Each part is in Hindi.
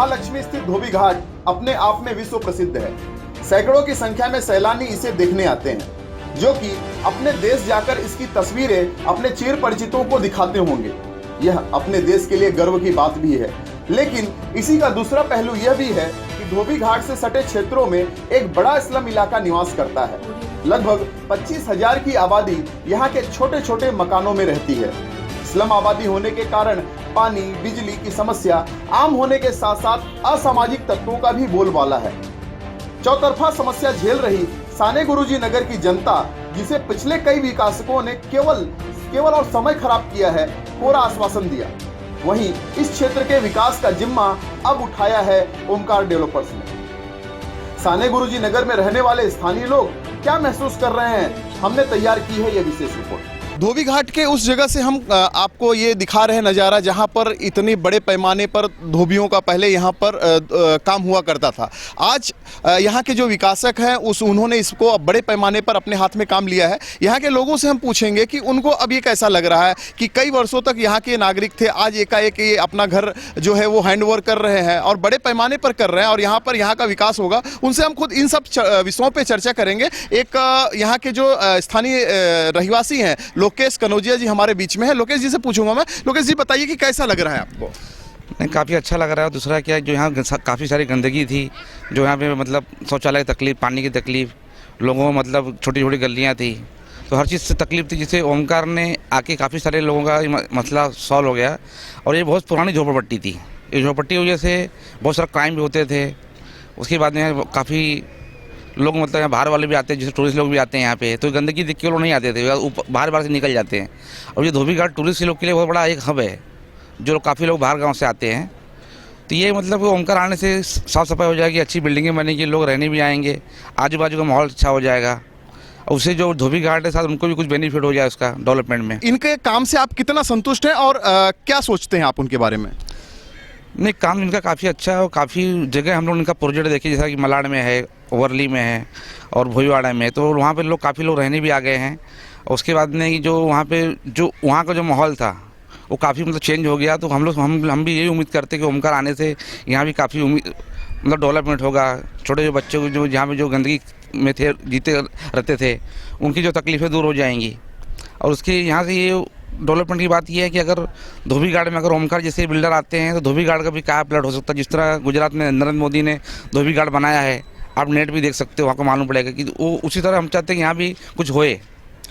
महालक्ष्मी स्थित धोबी घाट अपने आप में विश्व प्रसिद्ध है। सैकड़ों की संख्या में सैलानी इसे देखने आते हैं, जो कि अपने देश जाकर इसकी तस्वीरें अपने चिर परिचितों को दिखाते होंगे। यह अपने देश के लिए गर्व की बात भी है, लेकिन इसी का दूसरा पहलू यह भी है कि धोबी घाट से सटे क्षेत्रों में एक बड़ा स्लम इलाका निवास करता है। लगभग 25,000 की आबादी यहाँ के छोटे छोटे मकानों में रहती है। स्लम आबादी होने के कारण पानी, बिजली की समस्या आम होने के साथ साथ असामाजिक तत्वों का भी बोलबाला है। चौतरफा समस्या झेल रही साने गुरुजी नगर की जनता, जिसे पिछले कई विकासकों ने केवल और समय खराब किया है, कोरा आश्वासन दिया। वहीं इस क्षेत्र के विकास का जिम्मा अब उठाया है ओमकार डेवलपर्स ने। साने गुरुजी नगर में रहने वाले स्थानीय लोग क्या महसूस कर रहे हैं, हमने तैयार की है यह विशेष रिपोर्ट। धोबी घाट के उस जगह से हम आपको ये दिखा रहे हैं नज़ारा, जहाँ पर इतने बड़े पैमाने पर धोबियों का पहले यहाँ पर काम हुआ करता था। आज यहाँ के जो विकासक हैं उन्होंने इसको अब बड़े पैमाने पर अपने हाथ में काम लिया है। यहाँ के लोगों से हम पूछेंगे कि उनको अब ये कैसा लग रहा है कि कई वर्षों तक यहाँ के नागरिक थे, आज एकाएक ये अपना घर जो है वो हैंड ओवर कर रहे हैं और बड़े पैमाने पर कर रहे हैं और यहाँ का विकास होगा। उनसे हम खुद इन सब विषयों पर चर्चा करेंगे। एक यहाँ के जो स्थानीय रहवासी हैं लोकेश कनौजिया जी हमारे बीच में है। लोकेश जी से पूछूंगा मैं। लोकेश जी बताइए कि कैसा लग रहा है आपको? नहीं, काफ़ी अच्छा लग रहा है। दूसरा क्या है, जो यहाँ काफ़ी सारी गंदगी थी, जो यहाँ पे मतलब शौचालय की तकलीफ, पानी की तकलीफ, लोगों को मतलब छोटी छोटी गलियाँ थी, तो हर चीज़ से तकलीफ थी, जिससे ओमकार ने आके काफ़ी सारे लोगों का मसला सॉल्व हो गया। और ये बहुत पुरानी झोपड़पट्टी थी। ये झोपड़पट्टी की वजह से बहुत सारा क्राइम भी होते थे। उसके बाद में काफ़ी लोग मतलब यहाँ बाहर वाले भी आते हैं, जैसे टूरिस्ट लोग भी आते हैं यहाँ पे, तो गंदगी देख के लोग नहीं आते थे, बाहर से निकल जाते हैं। और ये धोबी घाट टूरिस्ट लोग के लिए बहुत बड़ा एक हब है, जो काफ़ी लोग बाहर गांव से आते हैं। तो ये मतलब ओमकार आने से साफ़ सफाई हो जाएगी, अच्छी बिल्डिंगें बनेगी, लोग रहने भी आएंगे, आजू बाजू का माहौल अच्छा हो जाएगा, और उससे जो धोबी घाट है साथ उनको भी कुछ बेनिफिट हो जाए उसका डेवलपमेंट में। इनके काम से आप कितना संतुष्ट हैं और क्या सोचते हैं आप उनके बारे में? नहीं, काम इनका काफ़ी अच्छा है और काफ़ी जगह हम लोग इनका प्रोजेक्ट देखे, जैसा कि मलाड में है, वर्ली में है और भोईवाड़ा में, तो वहाँ पे लोग काफ़ी लोग रहने भी आ गए हैं। और उसके बाद में जो वहाँ का जो माहौल था वो काफ़ी मतलब चेंज हो गया। तो हम भी यही उम्मीद करते हैं कि ओमकार आने से यहाँ भी काफ़ी मतलब डेवलपमेंट होगा। छोटे जो बच्चों को जो यहाँ पे जो गंदगी में थे, जीते रहते थे, उनकी जो तकलीफ़ें दूर हो जाएंगी। और उसके यहाँ से ये डेवलपमेंट की बात यह है कि अगर धोबी घाट में अगर ओमकार जैसे बिल्डर आते हैं तो धोबी घाट का भी क्या प्लॉट हो सकता है। जिस तरह गुजरात में नरेंद्र मोदी ने धोबी घाट बनाया है, आप नेट भी देख सकते हो, वहाँ को मालूम पड़ेगा कि वो उसी तरह हम चाहते हैं कि यहाँ भी कुछ होए।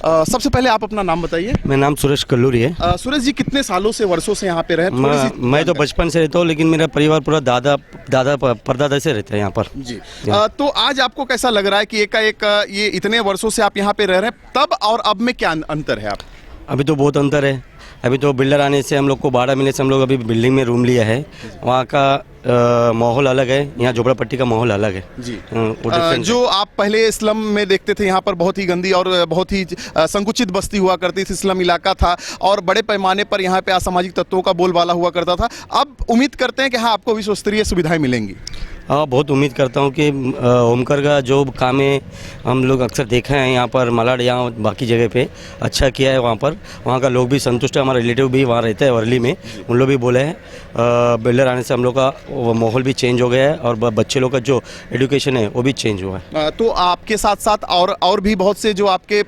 सबसे पहले आप अपना नाम बताइए। मेरा नाम सुरेश कल्लूरी है। सुरेश जी कितने सालों से वर्षों से यहाँ पे रहे? मैं तो बचपन से रहता हूँ, लेकिन मेरा परिवार पूरा दादा परदादा से रहता है यहाँ पर जी। तो आज आपको कैसा लग रहा है कि एकाएक ये इतने वर्षों से आप यहाँ पे रह रहे हैं, तब और अब में क्या अंतर है? आप अभी तो बहुत अंतर है। अभी तो बिल्डर आने से हम लोग को भाड़ा मिलने से हम लोग अभी बिल्डिंग में रूम लिया है। वहाँ का माहौल अलग है, यहाँ झोपड़पट्टी का माहौल अलग है जी। जो आप पहले स्लम में देखते थे, यहाँ पर बहुत ही गंदी और बहुत ही संकुचित बस्ती हुआ करती थी, स्लम इलाका था और बड़े पैमाने पर यहाँ पे असामाजिक तत्वों का बोलबाला हुआ करता था। अब उम्मीद करते हैं कि हाँ, आपको विश्व स्तरीय सुविधाएं मिलेंगी। हाँ, बहुत उम्मीद करता हूँ कि ओमकार का जो काम है हम लोग अक्सर देखा है यहाँ पर मलाड, यहाँ बाकी जगह पे अच्छा किया है। वहाँ का लोग भी संतुष्ट है। हमारा रिलेटिव भी वहाँ रहता है वर्ली में, उन लोग भी बोले हैं बिल्डर आने से हम लोग का माहौल भी चेंज हो गया है और बच्चे लोग का जो एजुकेशन है वो भी चेंज हुआ है। तो आपके साथ साथ और भी बहुत से जो आपके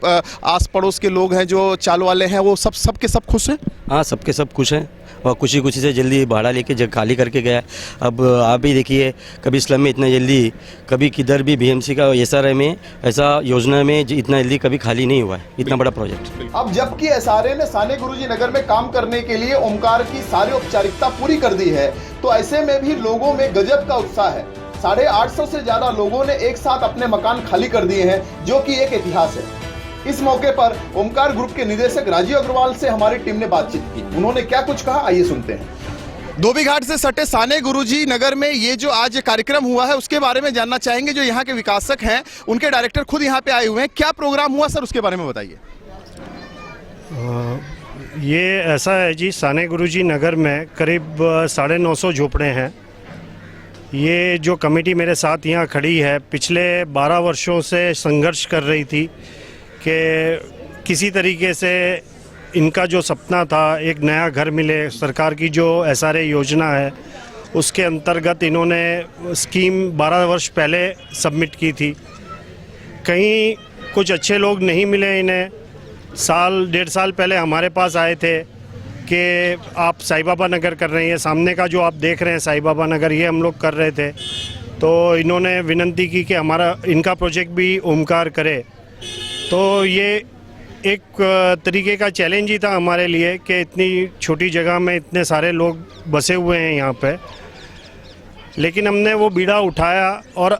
आस पड़ोस के लोग हैं जो चाल वाले हैं, वो सब के सब खुश हैं? हाँ, सबके सब खुश हैं और खुशी से जल्दी भाड़ा लेके जगह खाली करके गया। अब आप भी देखिए, कभी स्लम में इतना जल्दी, कभी किधर भी बीएमसी का एसआरए में ऐसा योजना में इतना जल्दी कभी खाली नहीं हुआ है, इतना बड़ा प्रोजेक्ट। अब जबकि एसआरए ने साने गुरुजी नगर में काम करने के लिए ओमकार की सारी औपचारिकता पूरी कर दी है, तो ऐसे में भी लोगों में गजब का उत्साह है। 850 से ज्यादा लोगों ने एक साथ अपने मकान खाली कर दिए हैं, जो कि एक इतिहास है। इस मौके पर ओमकार ग्रुप के निदेशक राजीव अग्रवाल से हमारी टीम ने बातचीत की। उन्होंने क्या कुछ कहा, आइए सुनते हैं। धोबी घाट से सटे साने गुरुजी नगर में ये जो आज कार्यक्रम हुआ है, उसके बारे में जानना चाहेंगे। जो यहाँ के विकासक हैं, उनके डायरेक्टर खुद यहाँ पे आए हुए हैं। क्या प्रोग्राम हुआ सर, उसके बारे में बताइए। ये ऐसा है जी, साने गुरुजी नगर में करीब 950 झोपड़े हैं। ये जो कमेटी मेरे साथ यहाँ खड़ी है, पिछले 12 वर्षों से संघर्ष कर रही थी कि किसी तरीके से इनका जो सपना था एक नया घर मिले। सरकार की जो एसआरए योजना है उसके अंतर्गत इन्होंने स्कीम 12 वर्ष पहले सबमिट की थी। कहीं कुछ अच्छे लोग नहीं मिले इन्हें। साल 1.5 साल पहले हमारे पास आए थे कि आप साईं बाबा नगर कर रहे हैं, सामने का जो आप देख रहे हैं साईं बाबा नगर, ये हम लोग कर रहे थे। तो इन्होंने विनती की कि हमारा इनका प्रोजेक्ट भी ओमकार करे। तो ये एक तरीके का चैलेंज ही था हमारे लिए कि इतनी छोटी जगह में इतने सारे लोग बसे हुए हैं यहाँ पे, लेकिन हमने वो बीड़ा उठाया और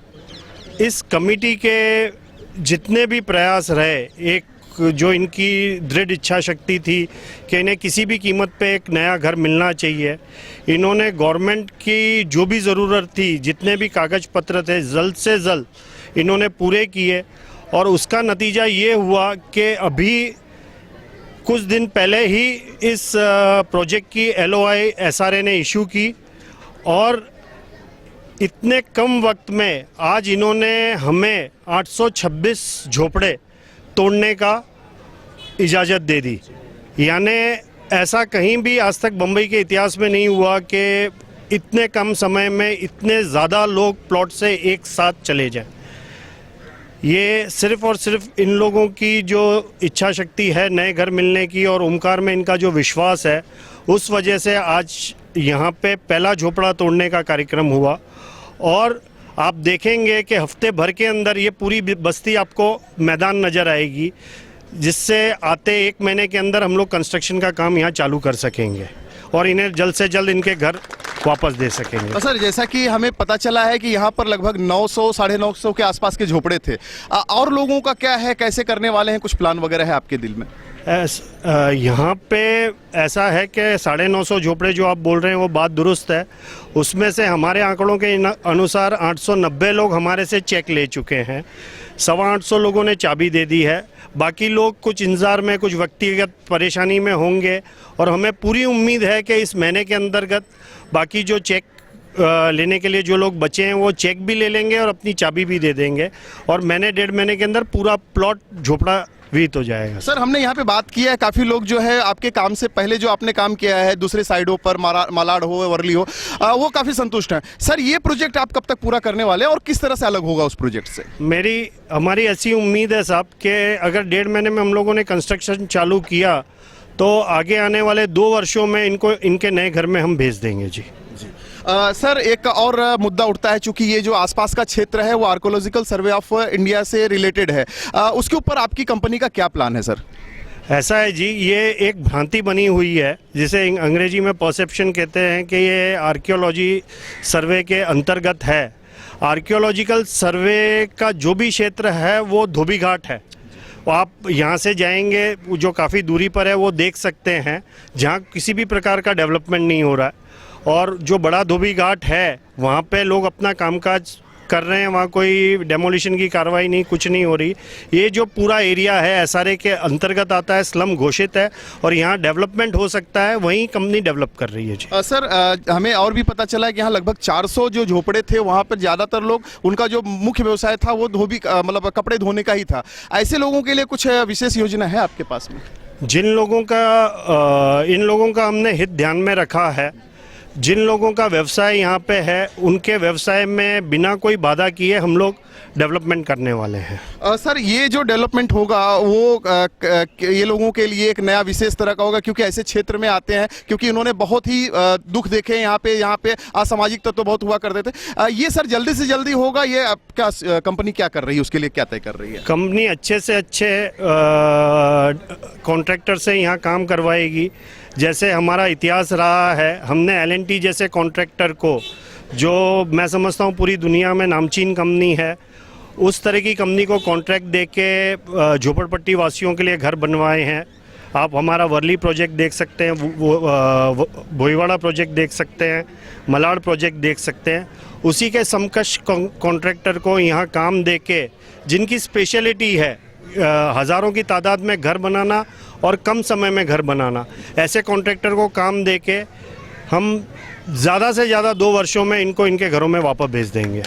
इस कमेटी के जितने भी प्रयास रहे, एक जो इनकी दृढ़ इच्छा शक्ति थी कि इन्हें किसी भी कीमत पे एक नया घर मिलना चाहिए, इन्होंने गवर्नमेंट की जो भी ज़रूरत थी, जितने भी कागज़ पत्र थे, जल्द से जल्द इन्होंने पूरे किए। और उसका नतीजा ये हुआ कि अभी कुछ दिन पहले ही इस प्रोजेक्ट की LOI SRA ने इशू की और इतने कम वक्त में आज इन्होंने हमें 826 झोपड़े तोड़ने का इजाज़त दे दी। यानी ऐसा कहीं भी आज तक बम्बई के इतिहास में नहीं हुआ कि इतने कम समय में इतने ज़्यादा लोग प्लॉट से एक साथ चले जाएं। ये सिर्फ़ और सिर्फ इन लोगों की जो इच्छा शक्ति है नए घर मिलने की और ओमकार में इनका जो विश्वास है, उस वजह से आज यहाँ पे पहला झोपड़ा तोड़ने का कार्यक्रम हुआ। और आप देखेंगे कि हफ्ते भर के अंदर ये पूरी बस्ती आपको मैदान नज़र आएगी, जिससे आते 1 महीने के अंदर हम लोग कंस्ट्रक्शन का काम यहाँ चालू कर सकेंगे और इन्हें जल्द से जल्द इनके घर वापस दे सकेंगे। तो सर, जैसा कि हमें पता चला है कि यहाँ पर लगभग 900 साढ़े 900 के आसपास के झोपड़े थे, और लोगों का क्या है, कैसे करने वाले हैं, कुछ प्लान वगैरह है आपके दिल में? यहाँ पे ऐसा है कि 950 झोपड़े जो आप बोल रहे हैं वो बात दुरुस्त है। उसमें से हमारे आंकड़ों के अनुसार 890 लोग हमारे से चेक ले चुके हैं, 825 लोगों ने चाबी दे दी है, बाकी लोग कुछ इंतज़ार में, कुछ व्यक्तिगत परेशानी में होंगे। और हमें पूरी उम्मीद है कि इस महीने के अंतर्गत बाकी जो चेक लेने के लिए जो लोग बचे हैं वो चेक भी ले लेंगे और अपनी चाबी भी दे देंगे और महीने 1.5 महीने के अंदर पूरा प्लॉट झोपड़ा विहित हो जाएगा। सर, हमने यहाँ पे बात किया है, काफ़ी लोग जो है आपके काम से पहले जो आपने काम किया है दूसरे साइडों पर, मालाड हो, वर्ली हो, वो काफ़ी संतुष्ट हैं। सर, ये प्रोजेक्ट आप कब तक पूरा करने वाले हैं और किस तरह से अलग होगा उस प्रोजेक्ट से? हमारी ऐसी उम्मीद है साहब कि अगर 1.5 महीने में हम लोगों ने कंस्ट्रक्शन चालू किया तो आगे आने वाले 2 वर्षों में इनको इनके नए घर में हम भेज देंगे जी। सर, एक और मुद्दा उठता है, चूंकि ये जो आसपास का क्षेत्र है वो आर्कोलॉजिकल सर्वे ऑफ इंडिया से रिलेटेड है, उसके ऊपर आपकी कंपनी का क्या प्लान है सर? ऐसा है जी, ये एक भ्रांति बनी हुई है जिसे अंग्रेजी में परसेप्शन कहते हैं कि ये आर्कियोलॉजी सर्वे के अंतर्गत है। आर्कियोलॉजिकल सर्वे का जो भी क्षेत्र है वो धोबी घाट है। आप यहाँ से जाएंगे, जो काफ़ी दूरी पर है, वो देख सकते हैं जहाँ किसी भी प्रकार का डेवलपमेंट नहीं हो रहा है। और जो बड़ा धोबी घाट है वहाँ पे लोग अपना कामकाज कर रहे हैं, वहाँ कोई डेमोलिशन की कार्रवाई नहीं, कुछ नहीं हो रही। ये जो पूरा एरिया है SRA के अंतर्गत आता है, स्लम घोषित है और यहाँ डेवलपमेंट हो सकता है, वहीं कंपनी डेवलप कर रही है जी। सर, हमें और भी पता चला है कि यहाँ लगभग 400 जो झोपड़े थे वहाँ पर ज़्यादातर लोग, उनका जो मुख्य व्यवसाय था वो धोबी मतलब कपड़े धोने का ही था। ऐसे लोगों के लिए कुछ विशेष योजना है आपके पास में? इन लोगों का हमने हित ध्यान में रखा है। जिन लोगों का व्यवसाय यहाँ पे है उनके व्यवसाय में बिना कोई बाधा किए हम लोग डेवलपमेंट करने वाले हैं। सर, ये जो डेवलपमेंट होगा वो ये लोगों के लिए एक नया विशेष तरह का होगा, क्योंकि ऐसे क्षेत्र में आते हैं, क्योंकि इन्होंने बहुत ही दुख देखे यहाँ पे असामाजिक तत्व तो बहुत हुआ करते थे। ये सर जल्दी से जल्दी होगा, ये क्या कंपनी क्या कर रही है, उसके लिए क्या तय कर रही है? कंपनी अच्छे से अच्छे कॉन्ट्रैक्टर से यहाँ काम करवाएगी। जैसे हमारा इतिहास रहा है, हमने L&T जैसे कॉन्ट्रैक्टर को, जो मैं समझता हूँ पूरी दुनिया में नामचीन कंपनी है, उस तरह की कंपनी को कॉन्ट्रैक्ट दे के झोपड़पट्टी वासियों के लिए घर बनवाए हैं। आप हमारा वर्ली प्रोजेक्ट देख सकते हैं, भोईवाड़ा प्रोजेक्ट देख सकते हैं, मलाड प्रोजेक्ट देख सकते हैं। उसी के समकक्ष कॉन्ट्रैक्टर को यहाँ काम दे के, जिनकी स्पेशलिटी है हज़ारों की तादाद में घर बनाना और कम समय में घर बनाना, ऐसे कॉन्ट्रैक्टर को काम दे के हम ज़्यादा से ज़्यादा 2 वर्षों में इनको इनके घरों में वापस भेज देंगे।